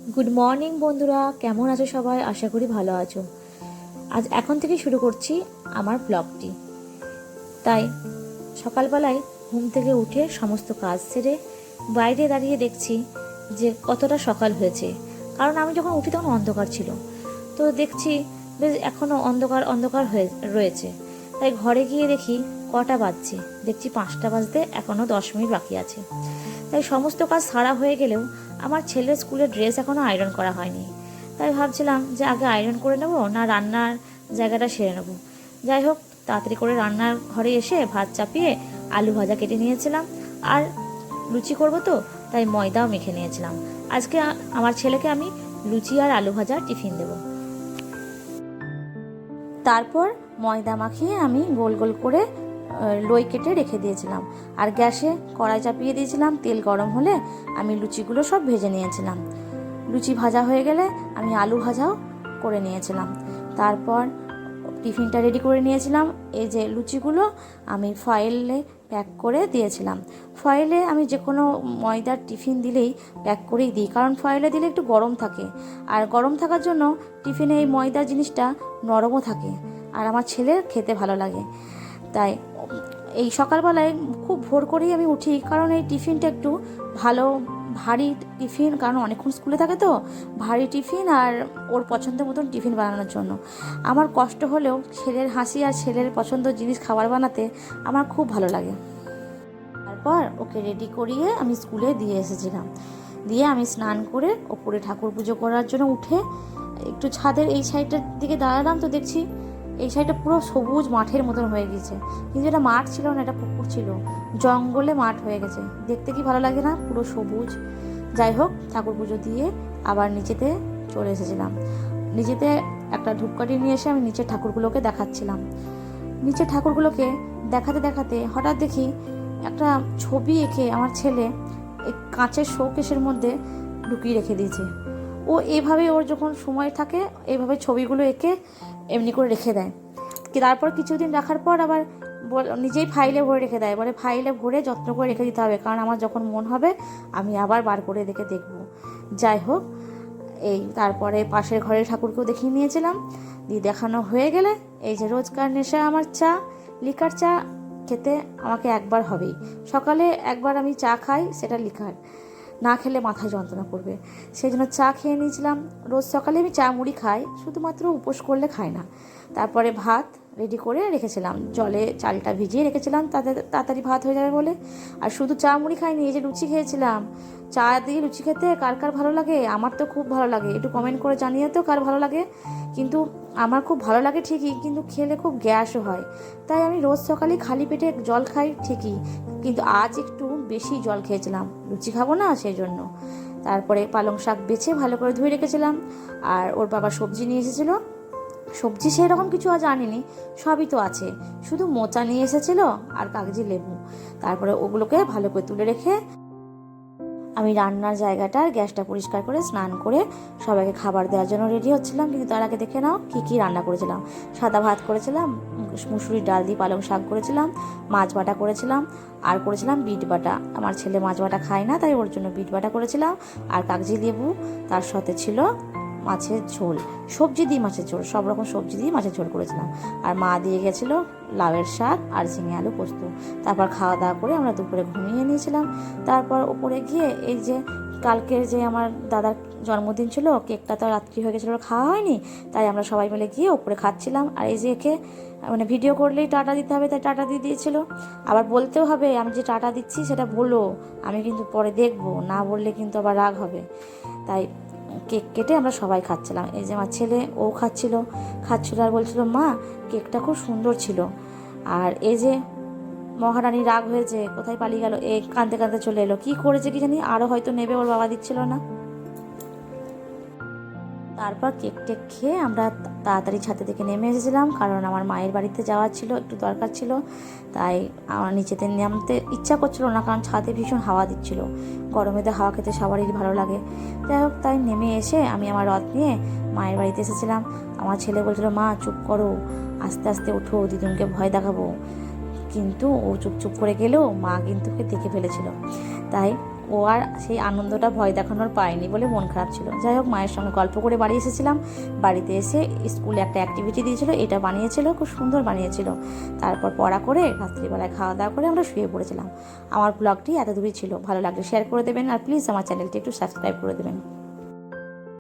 Good morning বন্ধুরা, কেমন আছো সবাই? আশা করি ভালো আছো। আজ এখন থেকে শুরু করছি আমার ব্লগটি। তাই সকালবেলায় ঘুম থেকে উঠে সমস্ত কাজ সেরে বাইরে দাঁড়িয়ে দেখছি যে কতটা সকাল হয়েছে। কারণ আমি যখন উঠি তখন অন্ধকার ছিল, তো দেখছি বেশ এখনও অন্ধকার অন্ধকার হয়ে রয়েছে। তাই ঘরে গিয়ে দেখি কটা বাজছে, দেখছি 5টা বাজতে এখনও 10 মিনিট বাকি আছে। তাই সমস্ত কাজ সারা হয়ে গেলেও আমার ছেলের স্কুলের ড্রেস এখনও আয়রন করা হয়নি। তাই ভাবছিলাম যে আগে আয়রন করে নেব না রান্নার জায়গাটা সেরে নেব। যাই হোক, তাড়াতাড়ি করে রান্নার ঘরে এসে ভাত চাপিয়ে আলু ভাজা কেটে নিয়েছিলাম। আর লুচি করব, তো তাই ময়দাও মেখে নিয়েছিলাম। আজকে আমার ছেলেকে আমি লুচি আর আলু ভাজা টিফিন দেব। তারপর ময়দা মাখিয়ে আমি গোল গোল করে লই কেটে রেখে দিয়েছিলাম। আর গ্যাসে কড়াই চাপিয়ে দিয়েছিলাম। তেল গরম হলে আমি লুচিগুলো সব ভেজে নিয়েছিলাম। লুচি ভাজা হয়ে গেলে আমি আলু ভাজাও করে নিয়েছিলাম। তারপর টিফিনটা রেডি করে নিয়েছিলাম। এই যে লুচিগুলো আমি ফয়েলে প্যাক করে দিয়েছিলাম। ফয়েলে আমি যে কোনো ময়দার টিফিন দিলেই প্যাক করেই দিই, কারণ ফয়েলে দিলে একটু গরম থাকে। আর গরম থাকার জন্য টিফিনে এই ময়দা জিনিসটা নরমও থাকে, আর আমার ছেলের খেতে ভালো লাগে। তাই এই সকালবেলায় খুব ভোর করেই আমি উঠি, কারণ এই টিফিনটা একটু ভালো ভারী টিফিন, কারণ অনেকক্ষণ স্কুলে থাকে তো ভারী টিফিন, আর ওর পছন্দের মতন টিফিন বানানোর জন্য আমার কষ্ট হলেও ছেলের হাসি আর ছেলের পছন্দের জিনিস খাবার বানাতে আমার খুব ভালো লাগে। তারপর ওকে রেডি করিয়ে আমি স্কুলে দিয়ে এসেছিলাম। দিয়ে আমি স্নান করে ওপরে ঠাকুর পুজো করার জন্য উঠে একটু ছাদের এই সাইডটার দিকে দাঁড়ালাম, তো দেখছি এই সাইডটা পুরো সবুজ মাঠের মতন হয়ে গেছে। কিন্তু এটা মাঠ ছিল না, এটা পুকুর ছিল, জঙ্গলে মাঠ হয়ে গেছে। দেখতে কি ভালো লাগে না, পুরো সবুজ। যাই হোক, ঠাকুর পুজো দিয়ে আবার নিচেতে চলে এসেছিলাম। নিচেতে একটা ধূপকাঠি নিয়ে এসে আমি নিচের ঠাকুরগুলোকে দেখাচ্ছিলাম। নিচের ঠাকুরগুলোকে দেখাতে দেখাতে হঠাৎ দেখি একটা ছবি এঁকে আমার ছেলে এই কাঁচের শোকেসের মধ্যে ঢুকিয়ে রেখে দিয়েছে। ও এভাবে ওর যখন সময় থাকে এইভাবে ছবিগুলো এঁকে এমনি করে রেখে দেয়। তারপর কিছুদিন রাখার পর আবার নিজেই ফাইলে ভরে রেখে দেয়, বলে ফাইলে ভরে যত্ন করে রেখে দিতে হবে, কারণ আমার যখন মন হবে আমি আবার বার করে দেখব। যাই হোক, এই তারপরে পাশের ঘরের ঠাকুরকেও দেখিয়ে নিয়েছিলাম। দিয়ে দেখানো হয়ে গেলে এই যে রোজকার নেশা আমার চা, লিকার চা খেতে আমাকে একবার হবেই। সকালে একবার আমি চা খাই, সেটা লিকার, না খেলে মাথায় যন্ত্রণা করবে। সেই জন্য চা খেয়ে নিয়েছিলাম। রোজ সকালে আমি চা মুড়ি খাই, শুধুমাত্র উপোস করলে খাই না। তারপরে ভাত রেডি করে রেখেছিলাম, জলে চালটা ভিজিয়ে রেখেছিলাম তাতে তাড়াতাড়ি ভাত হয়ে যাবে বলে। আর শুধু চা মুড়ি খাইনি, এই যে লুচি খেয়েছিলাম। চা দিয়ে লুচি খেতে কার কার ভালো লাগে? আমার তো খুব ভালো লাগে, একটু কমেন্ট করে জানিয়ে তো কার ভালো লাগে। কিন্তু আমার খুব ভালো লাগে ঠিকই, কিন্তু খেলে খুব গ্যাসও হয়। তাই আমি রোজ সকালে খালি পেটে জল খাই ঠিকই, কিন্তু আজ একটু বেশি জল খেয়েছিলাম, লুচি খাবো না সেই জন্য। তারপরে পালং শাক বেছে ভালো করে ধুয়ে রেখেছিলাম। আর ওর বাবা সবজি নিয়ে এসেছিলো। সবজি সেরকম কিছু আজ আনিনি, সবই তো আছে, শুধু মোচা নিয়ে এসেছিলো আর কাগজি লেবু। তারপরে ওগুলোকে ভালো করে তুলে রেখে আমি রান্নার জায়গাটার গ্যাসটা পরিষ্কার করে স্নান করে সবাইকে খাবার দেওয়ার জন্য রেডি হচ্ছিলাম। কিন্তু তার আগে দেখে নাও কী রান্না করেছিলাম। সাদা ভাত করেছিলাম, মুসুরির ডাল দিয়ে পালং শাক করেছিলাম, মাছ বাটা করেছিলাম, আর করেছিলাম বিট বাটা। আমার ছেলে মাছ বাটা খায় না, তাই ওর জন্য বিট বাটা করেছিলাম। আর কাগজি লেবু, তার সাথে ছিল মাছের ঝোল, সবজি দিয়ে মাছের ঝোল, সব রকম সবজি দিয়ে মাছের ঝোল করেছিলাম। আর মা দিয়ে গেছিলো লাউয়ের শাক আর ঝিঙে আলু পোস্ত। তারপর খাওয়া দাওয়া করে আমরা দুপুরে ঘুমিয়ে নিয়েছিলাম। তারপর ওপরে গিয়ে এই যে কালকের যে আমার দাদার জন্মদিন ছিল, কেকটা তো রাত্রি হয়ে গেছিলো, খাওয়া হয়নি। তাই আমরা সবাই মিলে গিয়ে ওপরে খাচ্ছিলাম। আর এই যে একে মানে ভিডিও করলেই টাটা দিতে হবে, তাই টাটা দিয়ে দিয়েছিল। আবার বলতেও হবে আমি যে টাটা দিচ্ছি সেটা বলো, আমি কিন্তু পরে দেখবো, না বললে কিন্তু আবার রাগ হবে। তাই কেক কেটে আমরা সবাই খাচ্ছিলাম। এই যে আমার ছেলে, ও খাচ্ছিল আর বলছিল মা কেকটা খুব সুন্দর ছিল। আর এই যে মহারানী রাগ হয়েছে, কোথায় পালিয়ে গেল, এ কাঁদতে কাঁদতে চলে এলো, কি করেছে কি জানি, আরও হয়তো নেবে, ওর বাবা দিচ্ছিল না। তারপর কেক টেক খেয়ে আমরা তাড়াতাড়ি ছাদে থেকে নেমে এসেছিলাম, কারণ আমার মায়ের বাড়িতে যাওয়ার ছিল, একটু দরকার ছিল। তাই আমার নিচেতে নামতে ইচ্ছা করছিল না, কারণ ছাদে ভীষণ হাওয়া দিচ্ছিল। গরমেতে হাওয়া খেতে সবারই ভালো লাগে। যাই হোক, তাই নেমে এসে আমি আমার রথ নিয়ে মায়ের বাড়িতে এসেছিলাম। আমার ছেলে বলছিল মা চুপ করো, আস্তে আস্তে ওঠো, দিদুনকে ভয় দেখাবো। কিন্তু ও চুপ চুপ করে গেলেও মা কিন্তু ওকে দেখে ফেলেছিল। তাই ও আর সেই আনন্দটা ভয় দেখানোর পায়নি বলে মন খারাপ ছিল। যাই হোক, মায়ের সঙ্গে গল্প করে বাড়ি এসেছিলাম। বাড়িতে এসে স্কুলে একটা অ্যাক্টিভিটি দিয়েছিল, এটা বানিয়েছিল, খুব সুন্দর বানিয়েছিল। তারপর পড়া করে রাত্রিবেলায় খাওয়া দাওয়া করে আমরা শুয়ে পড়েছিলাম। আমার ব্লগটি এত দূরই ছিল। ভালো লাগলে শেয়ার করে দেবেন, আর প্লিজ আমার চ্যানেলটি একটু সাবস্ক্রাইব করে দেবেন।